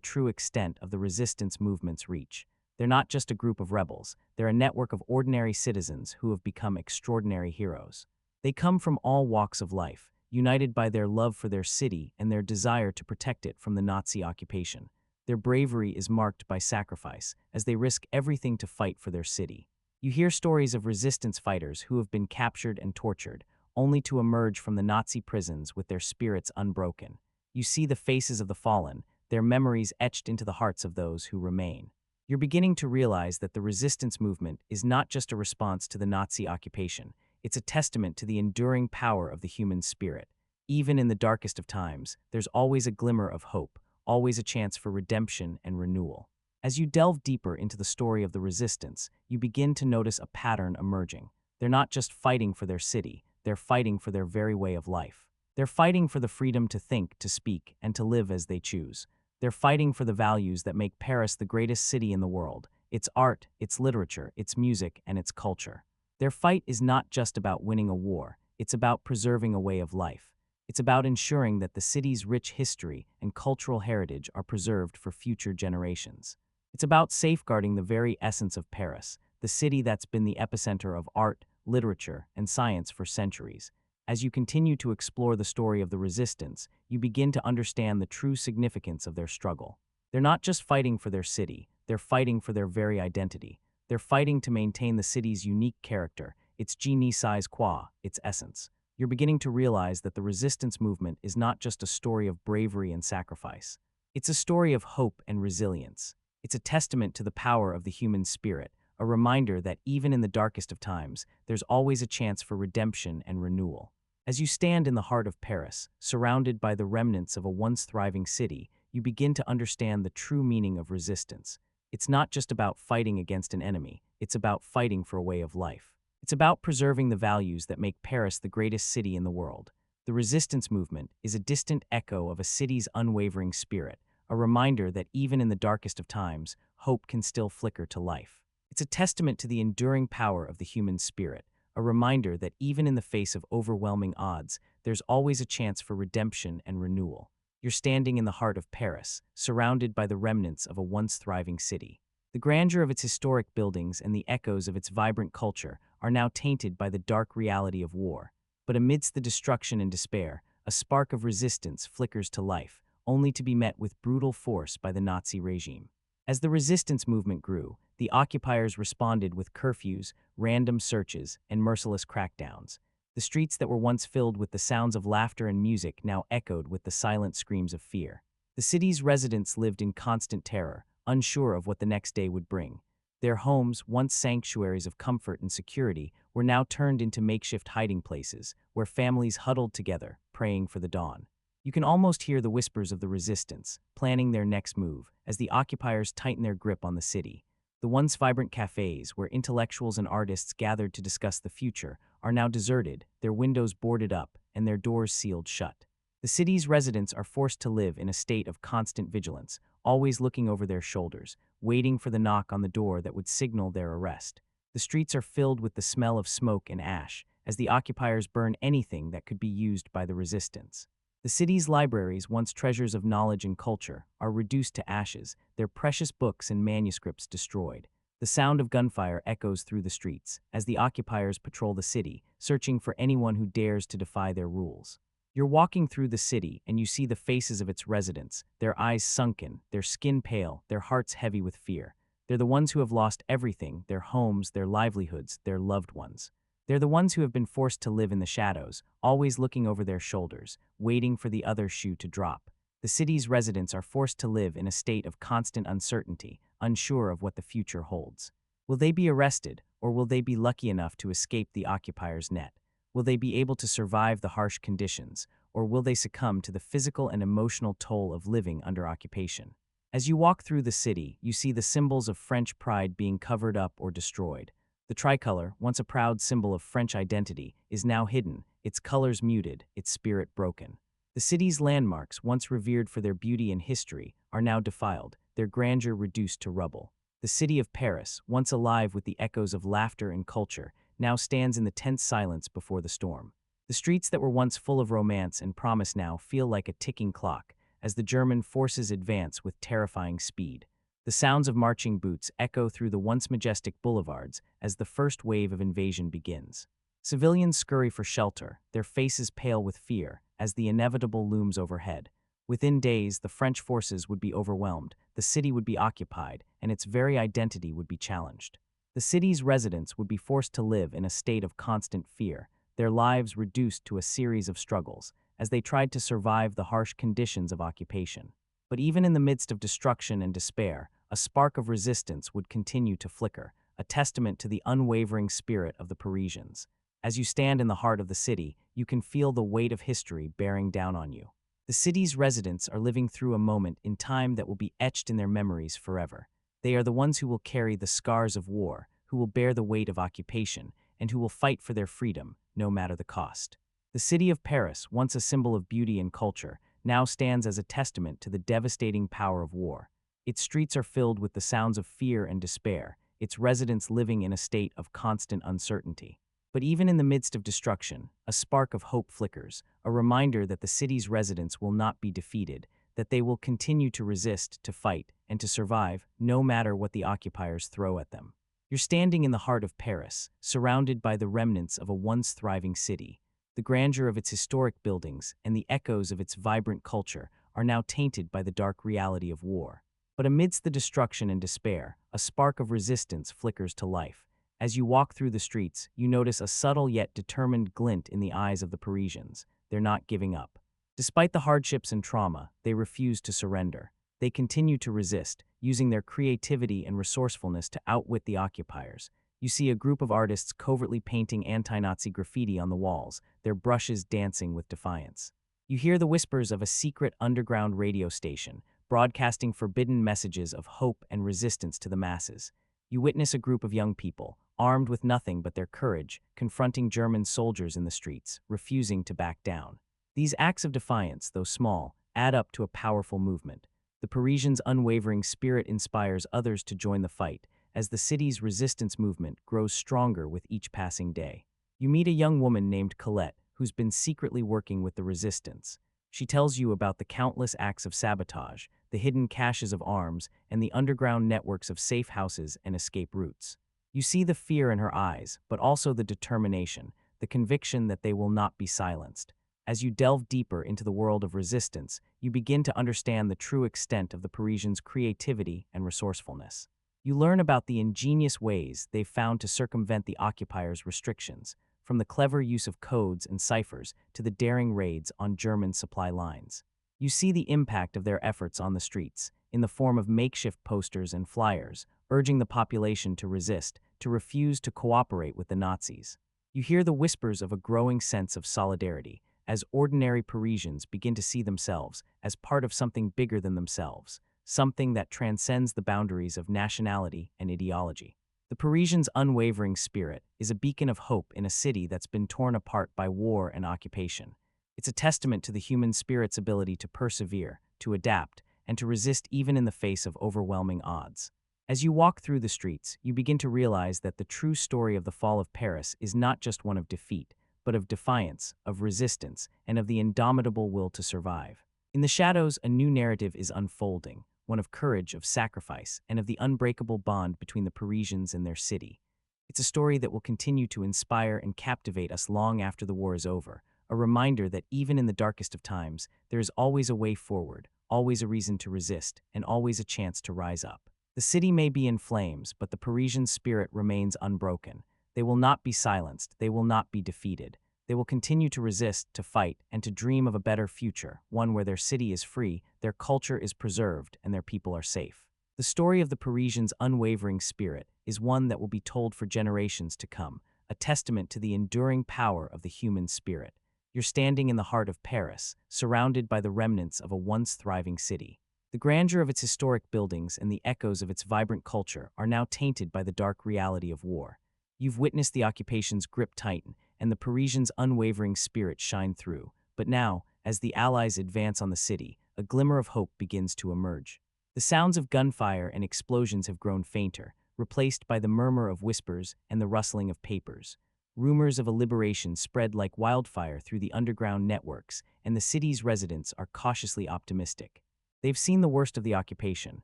true extent of the resistance movement's reach. They're not just a group of rebels, they're a network of ordinary citizens who have become extraordinary heroes. They come from all walks of life, united by their love for their city and their desire to protect it from the Nazi occupation. Their bravery is marked by sacrifice, as they risk everything to fight for their city. You hear stories of resistance fighters who have been captured and tortured, only to emerge from the Nazi prisons with their spirits unbroken. You see the faces of the fallen, their memories etched into the hearts of those who remain. You're beginning to realize that the resistance movement is not just a response to the Nazi occupation, it's a testament to the enduring power of the human spirit. Even in the darkest of times, there's always a glimmer of hope, always a chance for redemption and renewal. As you delve deeper into the story of the resistance, you begin to notice a pattern emerging. They're not just fighting for their city, they're fighting for their very way of life. They're fighting for the freedom to think, to speak, and to live as they choose. They're fighting for the values that make Paris the greatest city in the world: its art, its literature, its music, and its culture. Their fight is not just about winning a war, it's about preserving a way of life. It's about ensuring that the city's rich history and cultural heritage are preserved for future generations. It's about safeguarding the very essence of Paris, the city that's been the epicenter of art, literature, and science for centuries. As you continue to explore the story of the resistance, you begin to understand the true significance of their struggle. They're not just fighting for their city, they're fighting for their very identity. They're fighting to maintain the city's unique character, its je ne sais quoi, its essence. You're beginning to realize that the resistance movement is not just a story of bravery and sacrifice. It's a story of hope and resilience. It's a testament to the power of the human spirit, a reminder that even in the darkest of times, there's always a chance for redemption and renewal. As you stand in the heart of Paris, surrounded by the remnants of a once thriving city, you begin to understand the true meaning of resistance. It's not just about fighting against an enemy, it's about fighting for a way of life. It's about preserving the values that make Paris the greatest city in the world. The resistance movement is a distant echo of a city's unwavering spirit, a reminder that even in the darkest of times, hope can still flicker to life. It's a testament to the enduring power of the human spirit, a reminder that even in the face of overwhelming odds, there's always a chance for redemption and renewal. You're standing in the heart of Paris, surrounded by the remnants of a once thriving city. The grandeur of its historic buildings and the echoes of its vibrant culture are now tainted by the dark reality of war. But amidst the destruction and despair, a spark of resistance flickers to life, only to be met with brutal force by the Nazi regime. As the resistance movement grew, the occupiers responded with curfews, random searches, and merciless crackdowns. The streets that were once filled with the sounds of laughter and music now echoed with the silent screams of fear. The city's residents lived in constant terror, unsure of what the next day would bring. Their homes, once sanctuaries of comfort and security, were now turned into makeshift hiding places, where families huddled together, praying for the dawn. You can almost hear the whispers of the resistance, planning their next move, as the occupiers tighten their grip on the city. The once vibrant cafes, where intellectuals and artists gathered to discuss the future, are now deserted, their windows boarded up, and their doors sealed shut. The city's residents are forced to live in a state of constant vigilance, always looking over their shoulders, waiting for the knock on the door that would signal their arrest. The streets are filled with the smell of smoke and ash, as the occupiers burn anything that could be used by the resistance. The city's libraries, once treasures of knowledge and culture, are reduced to ashes, their precious books and manuscripts destroyed. The sound of gunfire echoes through the streets, as the occupiers patrol the city, searching for anyone who dares to defy their rules. You're walking through the city, and you see the faces of its residents, their eyes sunken, their skin pale, their hearts heavy with fear. They're the ones who have lost everything: their homes, their livelihoods, their loved ones. They're the ones who have been forced to live in the shadows, always looking over their shoulders, waiting for the other shoe to drop. The city's residents are forced to live in a state of constant uncertainty, unsure of what the future holds. Will they be arrested, or will they be lucky enough to escape the occupiers' net? Will they be able to survive the harsh conditions, or will they succumb to the physical and emotional toll of living under occupation? As you walk through the city, you see the symbols of French pride being covered up or destroyed. The tricolor, once a proud symbol of French identity, is now hidden, its colors muted, its spirit broken. The city's landmarks, once revered for their beauty and history, are now defiled, their grandeur reduced to rubble. The city of Paris, once alive with the echoes of laughter and culture, now stands in the tense silence before the storm. The streets that were once full of romance and promise now feel like a ticking clock, as the German forces advance with terrifying speed. The sounds of marching boots echo through the once majestic boulevards as the first wave of invasion begins. Civilians scurry for shelter, their faces pale with fear, as the inevitable looms overhead. Within days, the French forces would be overwhelmed, the city would be occupied, and its very identity would be challenged. The city's residents would be forced to live in a state of constant fear, their lives reduced to a series of struggles, as they tried to survive the harsh conditions of occupation. But even in the midst of destruction and despair, a spark of resistance would continue to flicker, a testament to the unwavering spirit of the Parisians. As you stand in the heart of the city, you can feel the weight of history bearing down on you. The city's residents are living through a moment in time that will be etched in their memories forever. They are the ones who will carry the scars of war, who will bear the weight of occupation, and who will fight for their freedom, no matter the cost. The city of Paris, once a symbol of beauty and culture, now stands as a testament to the devastating power of war. Its streets are filled with the sounds of fear and despair, its residents living in a state of constant uncertainty. But even in the midst of destruction, a spark of hope flickers, a reminder that the city's residents will not be defeated, that they will continue to resist, to fight, and to survive, no matter what the occupiers throw at them. You're standing in the heart of Paris, surrounded by the remnants of a once thriving city. The grandeur of its historic buildings and the echoes of its vibrant culture are now tainted by the dark reality of war. But amidst the destruction and despair, a spark of resistance flickers to life. As you walk through the streets, you notice a subtle yet determined glint in the eyes of the Parisians. They're not giving up. Despite the hardships and trauma, they refuse to surrender. They continue to resist, using their creativity and resourcefulness to outwit the occupiers. You see a group of artists covertly painting anti-Nazi graffiti on the walls, their brushes dancing with defiance. You hear the whispers of a secret underground radio station, broadcasting forbidden messages of hope and resistance to the masses. You witness a group of young people, armed with nothing but their courage, confronting German soldiers in the streets, refusing to back down. These acts of defiance, though small, add up to a powerful movement. The Parisians' unwavering spirit inspires others to join the fight, as the city's resistance movement grows stronger with each passing day. You meet a young woman named Colette, who's been secretly working with the resistance. She tells you about the countless acts of sabotage, the hidden caches of arms, and the underground networks of safe houses and escape routes. You see the fear in her eyes, but also the determination, the conviction that they will not be silenced. As you delve deeper into the world of resistance, you begin to understand the true extent of the Parisians' creativity and resourcefulness. You learn about the ingenious ways they've found to circumvent the occupiers' restrictions, from the clever use of codes and ciphers to the daring raids on German supply lines. You see the impact of their efforts on the streets, in the form of makeshift posters and flyers, urging the population to resist, to refuse to cooperate with the Nazis. You hear the whispers of a growing sense of solidarity, as ordinary Parisians begin to see themselves as part of something bigger than themselves, something that transcends the boundaries of nationality and ideology. The Parisians' unwavering spirit is a beacon of hope in a city that's been torn apart by war and occupation. It's a testament to the human spirit's ability to persevere, to adapt, and to resist even in the face of overwhelming odds. As you walk through the streets, you begin to realize that the true story of the fall of Paris is not just one of defeat, but of defiance, of resistance, and of the indomitable will to survive. In the shadows, a new narrative is unfolding, one of courage, of sacrifice, and of the unbreakable bond between the Parisians and their city. It's a story that will continue to inspire and captivate us long after the war is over, a reminder that even in the darkest of times, there is always a way forward, always a reason to resist, and always a chance to rise up. The city may be in flames, but the Parisian spirit remains unbroken. They will not be silenced, they will not be defeated. They will continue to resist, to fight, and to dream of a better future, one where their city is free, their culture is preserved, and their people are safe. The story of the Parisians' unwavering spirit is one that will be told for generations to come, a testament to the enduring power of the human spirit. You're standing in the heart of Paris, surrounded by the remnants of a once thriving city. The grandeur of its historic buildings and the echoes of its vibrant culture are now tainted by the dark reality of war. You've witnessed the occupation's grip tighten and the Parisians' unwavering spirit shine through. But now, as the Allies advance on the city, a glimmer of hope begins to emerge. The sounds of gunfire and explosions have grown fainter, replaced by the murmur of whispers and the rustling of papers. Rumors of a liberation spread like wildfire through the underground networks, and the city's residents are cautiously optimistic. They've seen the worst of the occupation,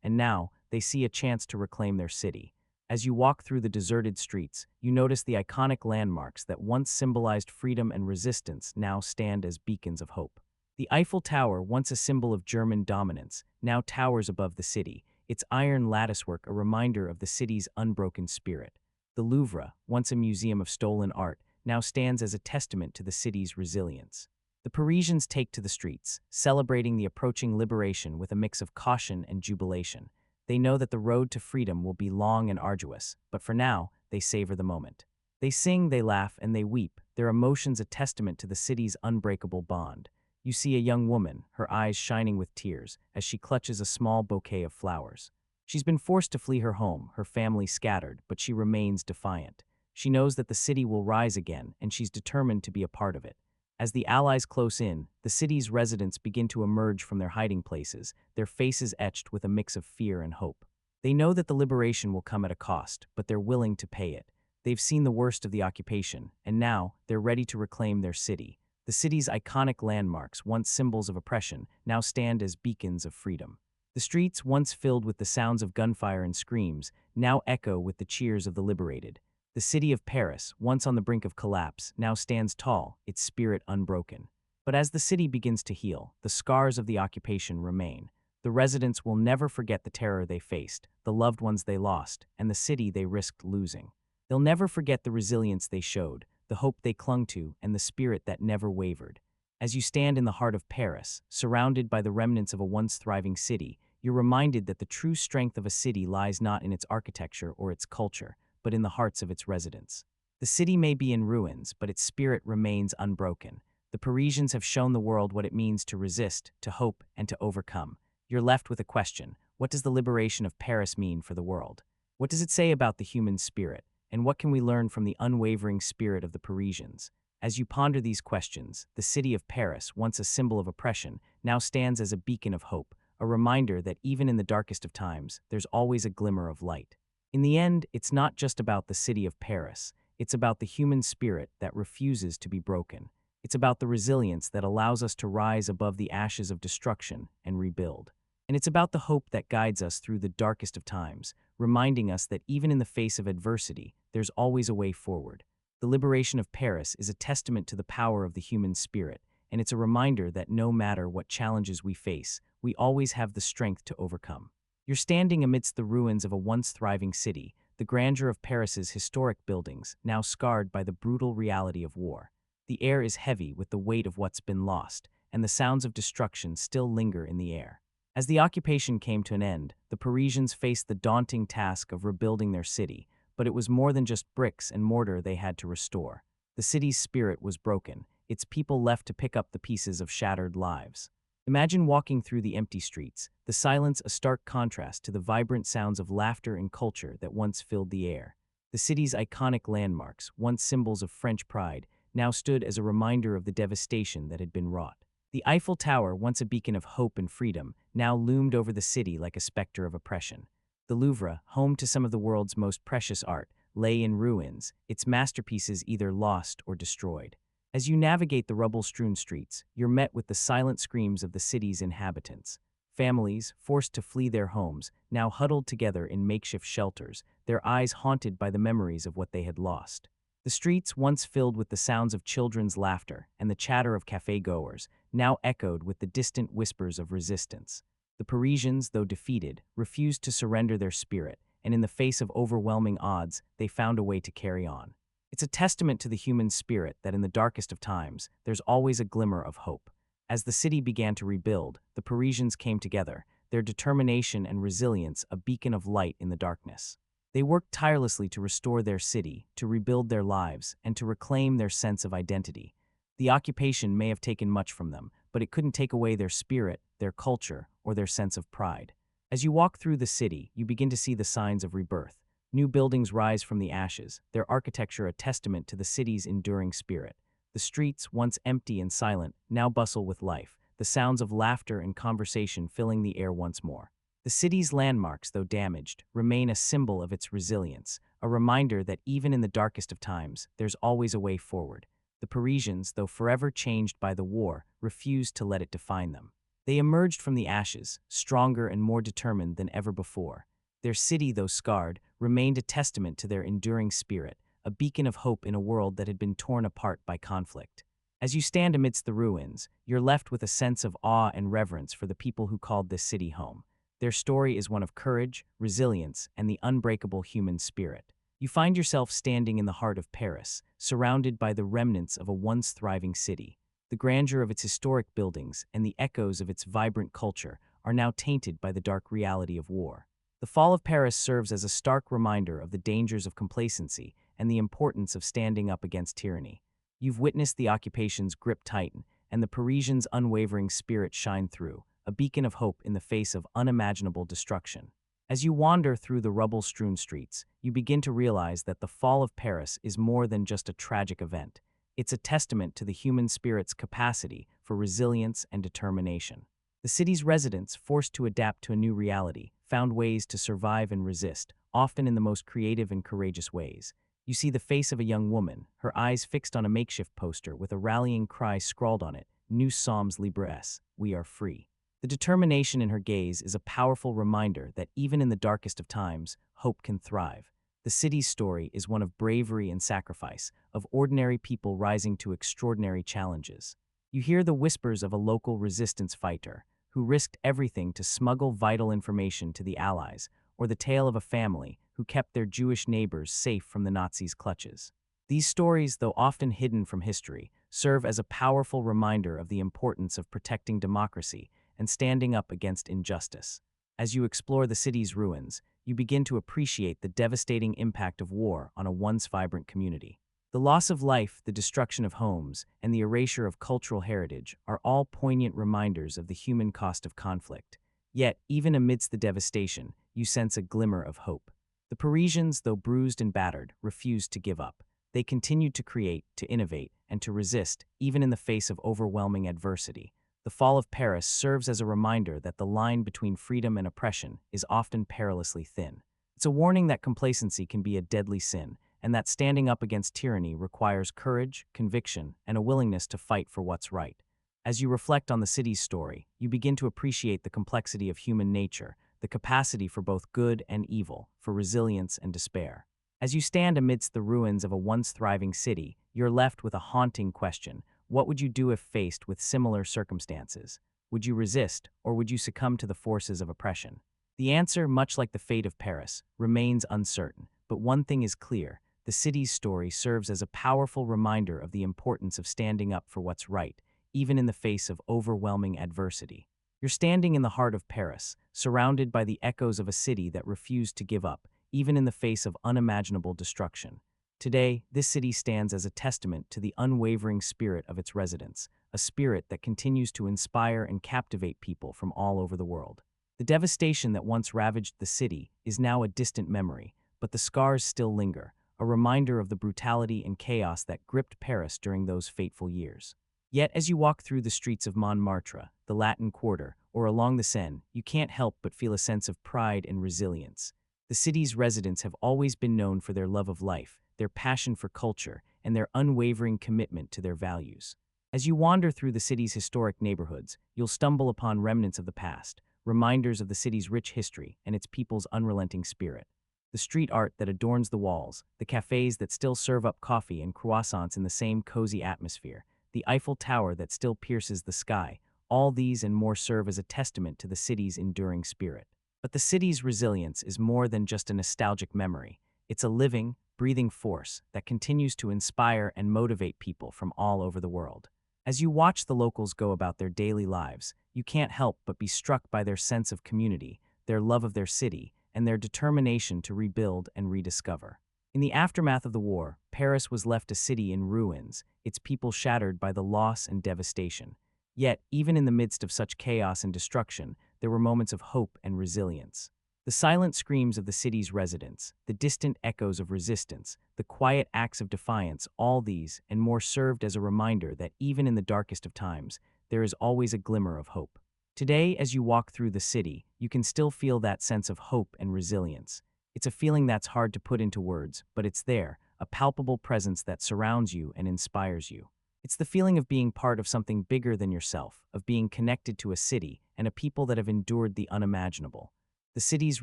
and now they see a chance to reclaim their city. As you walk through the deserted streets, you notice the iconic landmarks that once symbolized freedom and resistance now stand as beacons of hope. The Eiffel Tower, once a symbol of German dominance, now towers above the city, its iron latticework a reminder of the city's unbroken spirit. The Louvre, once a museum of stolen art, now stands as a testament to the city's resilience. The Parisians take to the streets, celebrating the approaching liberation with a mix of caution and jubilation. They know that the road to freedom will be long and arduous, but for now, they savor the moment. They sing, they laugh, and they weep, their emotions a testament to the city's unbreakable bond. You see a young woman, her eyes shining with tears, as she clutches a small bouquet of flowers. She's been forced to flee her home, her family scattered, but she remains defiant. She knows that the city will rise again, and she's determined to be a part of it. As the Allies close in, the city's residents begin to emerge from their hiding places, their faces etched with a mix of fear and hope. They know that the liberation will come at a cost, but they're willing to pay it. They've seen the worst of the occupation, and now they're ready to reclaim their city. The city's iconic landmarks, once symbols of oppression, now stand as beacons of freedom. The streets, once filled with the sounds of gunfire and screams, now echo with the cheers of the liberated. The city of Paris, once on the brink of collapse, now stands tall, its spirit unbroken. But as the city begins to heal, the scars of the occupation remain. The residents will never forget the terror they faced, the loved ones they lost, and the city they risked losing. They'll never forget the resilience they showed, the hope they clung to, and the spirit that never wavered. As you stand in the heart of Paris, surrounded by the remnants of a once thriving city, you're reminded that the true strength of a city lies not in its architecture or its culture, but in the hearts of its residents. The city may be in ruins, but its spirit remains unbroken. The Parisians have shown the world what it means to resist, to hope, and to overcome. You're left with a question: what does the liberation of Paris mean for the world? What does it say about the human spirit? And what can we learn from the unwavering spirit of the Parisians? As you ponder these questions, the city of Paris, once a symbol of oppression, now stands as a beacon of hope, a reminder that even in the darkest of times, there's always a glimmer of light. In the end, it's not just about the city of Paris. It's about the human spirit that refuses to be broken. It's about the resilience that allows us to rise above the ashes of destruction and rebuild. And it's about the hope that guides us through the darkest of times, reminding us that even in the face of adversity, there's always a way forward. The liberation of Paris is a testament to the power of the human spirit, and it's a reminder that no matter what challenges we face, we always have the strength to overcome. You're standing amidst the ruins of a once thriving city, the grandeur of Paris's historic buildings, now scarred by the brutal reality of war. The air is heavy with the weight of what's been lost, and the sounds of destruction still linger in the air. As the occupation came to an end, the Parisians faced the daunting task of rebuilding their city, but it was more than just bricks and mortar they had to restore. The city's spirit was broken, its people left to pick up the pieces of shattered lives. Imagine walking through the empty streets, the silence a stark contrast to the vibrant sounds of laughter and culture that once filled the air. The city's iconic landmarks, once symbols of French pride, now stood as a reminder of the devastation that had been wrought. The Eiffel Tower, once a beacon of hope and freedom, now loomed over the city like a specter of oppression. The Louvre, home to some of the world's most precious art, lay in ruins, its masterpieces either lost or destroyed. As you navigate the rubble-strewn streets, you're met with the silent screams of the city's inhabitants. Families, forced to flee their homes, now huddled together in makeshift shelters, their eyes haunted by the memories of what they had lost. The streets, once filled with the sounds of children's laughter and the chatter of cafe-goers, now echoed with the distant whispers of resistance. The Parisians, though defeated, refused to surrender their spirit, and in the face of overwhelming odds, they found a way to carry on. It's a testament to the human spirit that in the darkest of times, there's always a glimmer of hope. As the city began to rebuild, the Parisians came together, their determination and resilience a beacon of light in the darkness. They worked tirelessly to restore their city, to rebuild their lives, and to reclaim their sense of identity. The occupation may have taken much from them, but it couldn't take away their spirit, their culture, or their sense of pride. As you walk through the city, you begin to see the signs of rebirth. New buildings rise from the ashes, their architecture a testament to the city's enduring spirit. The streets, once empty and silent, now bustle with life, the sounds of laughter and conversation filling the air once more. The city's landmarks, though damaged, remain a symbol of its resilience, a reminder that even in the darkest of times, there's always a way forward. The Parisians, though forever changed by the war, refused to let it define them. They emerged from the ashes, stronger and more determined than ever before. Their city, though scarred, remained a testament to their enduring spirit, a beacon of hope in a world that had been torn apart by conflict. As you stand amidst the ruins, you're left with a sense of awe and reverence for the people who called this city home. Their story is one of courage, resilience, and the unbreakable human spirit. You find yourself standing in the heart of Paris, surrounded by the remnants of a once thriving city. The grandeur of its historic buildings and the echoes of its vibrant culture are now tainted by the dark reality of war. The fall of Paris serves as a stark reminder of the dangers of complacency and the importance of standing up against tyranny. You've witnessed the occupation's grip tighten and the Parisians' unwavering spirit shine through, a beacon of hope in the face of unimaginable destruction. As you wander through the rubble-strewn streets, you begin to realize that the fall of Paris is more than just a tragic event. It's a testament to the human spirit's capacity for resilience and determination. The city's residents, forced to adapt to a new reality, found ways to survive and resist, often in the most creative and courageous ways. You see the face of a young woman, her eyes fixed on a makeshift poster with a rallying cry scrawled on it, Nous sommes libres, we are free. The determination in her gaze is a powerful reminder that even in the darkest of times, hope can thrive. The city's story is one of bravery and sacrifice, of ordinary people rising to extraordinary challenges. You hear the whispers of a local resistance fighter who risked everything to smuggle vital information to the Allies, or the tale of a family who kept their Jewish neighbors safe from the Nazis' clutches. These stories, though often hidden from history, serve as a powerful reminder of the importance of protecting democracy and standing up against injustice. As you explore the city's ruins, you begin to appreciate the devastating impact of war on a once vibrant community. The loss of life, the destruction of homes, and the erasure of cultural heritage are all poignant reminders of the human cost of conflict. Yet, even amidst the devastation, you sense a glimmer of hope. The Parisians, though bruised and battered, refused to give up. They continued to create, to innovate, and to resist, even in the face of overwhelming adversity. The fall of Paris serves as a reminder that the line between freedom and oppression is often perilously thin. It's a warning that complacency can be a deadly sin, and that standing up against tyranny requires courage, conviction, and a willingness to fight for what's right. As you reflect on the city's story, you begin to appreciate the complexity of human nature, the capacity for both good and evil, for resilience and despair. As you stand amidst the ruins of a once thriving city, you're left with a haunting question. What would you do if faced with similar circumstances? Would you resist, or would you succumb to the forces of oppression? The answer, much like the fate of Paris, remains uncertain, but one thing is clear: the city's story serves as a powerful reminder of the importance of standing up for what's right, even in the face of overwhelming adversity. You're standing in the heart of Paris, surrounded by the echoes of a city that refused to give up, even in the face of unimaginable destruction. Today, this city stands as a testament to the unwavering spirit of its residents, a spirit that continues to inspire and captivate people from all over the world. The devastation that once ravaged the city is now a distant memory, but the scars still linger, a reminder of the brutality and chaos that gripped Paris during those fateful years. Yet, as you walk through the streets of Montmartre, the Latin Quarter, or along the Seine, you can't help but feel a sense of pride and resilience. The city's residents have always been known for their love of life, their passion for culture, and their unwavering commitment to their values. As you wander through the city's historic neighborhoods, you'll stumble upon remnants of the past, reminders of the city's rich history and its people's unrelenting spirit. The street art that adorns the walls, the cafes that still serve up coffee and croissants in the same cozy atmosphere, the Eiffel Tower that still pierces the sky, all these and more serve as a testament to the city's enduring spirit. But the city's resilience is more than just a nostalgic memory. It's a living, breathing force that continues to inspire and motivate people from all over the world. As you watch the locals go about their daily lives, you can't help but be struck by their sense of community, their love of their city, and their determination to rebuild and rediscover. In the aftermath of the war, Paris was left a city in ruins, its people shattered by the loss and devastation. Yet, even in the midst of such chaos and destruction, there were moments of hope and resilience. The silent screams of the city's residents, the distant echoes of resistance, the quiet acts of defiance, all these and more served as a reminder that even in the darkest of times, there is always a glimmer of hope. Today, as you walk through the city, you can still feel that sense of hope and resilience. It's a feeling that's hard to put into words, but it's there, a palpable presence that surrounds you and inspires you. It's the feeling of being part of something bigger than yourself, of being connected to a city and a people that have endured the unimaginable. The city's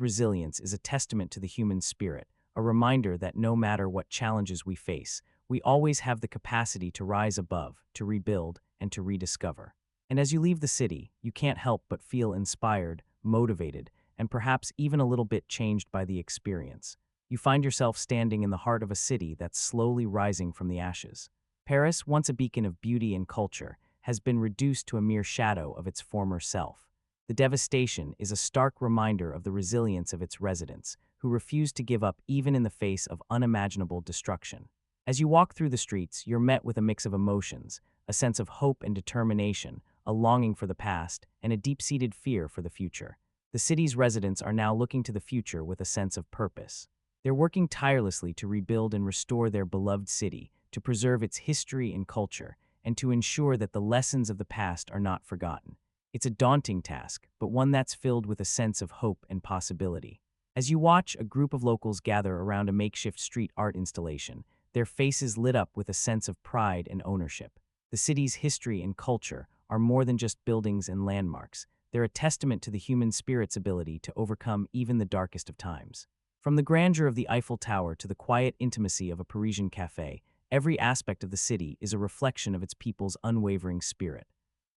resilience is a testament to the human spirit, a reminder that no matter what challenges we face, we always have the capacity to rise above, to rebuild, and to rediscover. And as you leave the city, you can't help but feel inspired, motivated, and perhaps even a little bit changed by the experience. You find yourself standing in the heart of a city that's slowly rising from the ashes. Paris, once a beacon of beauty and culture, has been reduced to a mere shadow of its former self. The devastation is a stark reminder of the resilience of its residents, who refuse to give up even in the face of unimaginable destruction. As you walk through the streets, you're met with a mix of emotions, a sense of hope and determination, a longing for the past, and a deep-seated fear for the future. The city's residents are now looking to the future with a sense of purpose. They're working tirelessly to rebuild and restore their beloved city, to preserve its history and culture, and to ensure that the lessons of the past are not forgotten. It's a daunting task, but one that's filled with a sense of hope and possibility. As you watch, a group of locals gather around a makeshift street art installation, their faces lit up with a sense of pride and ownership. The city's history and culture are more than just buildings and landmarks. They're a testament to the human spirit's ability to overcome even the darkest of times. From the grandeur of the Eiffel Tower to the quiet intimacy of a Parisian cafe, every aspect of the city is a reflection of its people's unwavering spirit.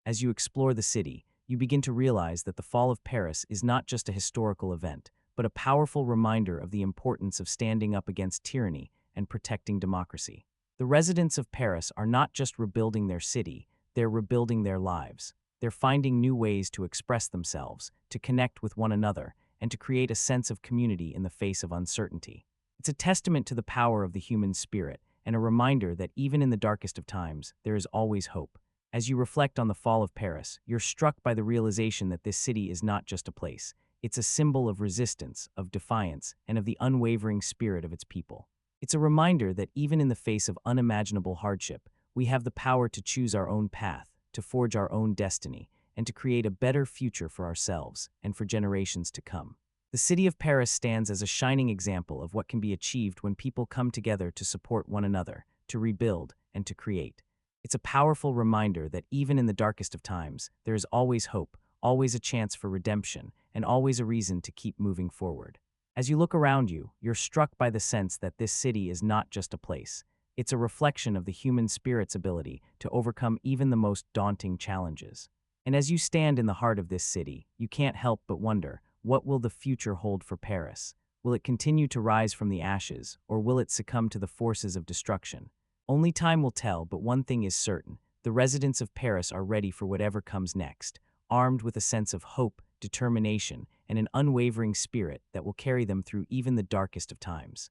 As you explore the city, you begin to realize that the fall of Paris is not just a historical event, but a powerful reminder of the importance of standing up against tyranny and protecting democracy. The residents of Paris are not just rebuilding their city, they're rebuilding their lives. They're finding new ways to express themselves, to connect with one another, and to create a sense of community in the face of uncertainty. It's a testament to the power of the human spirit, and a reminder that even in the darkest of times, there is always hope. As you reflect on the fall of Paris, you're struck by the realization that this city is not just a place. It's a symbol of resistance, of defiance, and of the unwavering spirit of its people. It's a reminder that even in the face of unimaginable hardship, we have the power to choose our own path, to forge our own destiny, and to create a better future for ourselves and for generations to come. The city of Paris stands as a shining example of what can be achieved when people come together to support one another, to rebuild, and to create. It's a powerful reminder that even in the darkest of times, there is always hope, always a chance for redemption, and always a reason to keep moving forward. As you look around you, you're struck by the sense that this city is not just a place. It's a reflection of the human spirit's ability to overcome even the most daunting challenges. And as you stand in the heart of this city, you can't help but wonder, what will the future hold for Paris? Will it continue to rise from the ashes, or will it succumb to the forces of destruction? Only time will tell, but one thing is certain. The residents of Paris are ready for whatever comes next, armed with a sense of hope, determination, and an unwavering spirit that will carry them through even the darkest of times.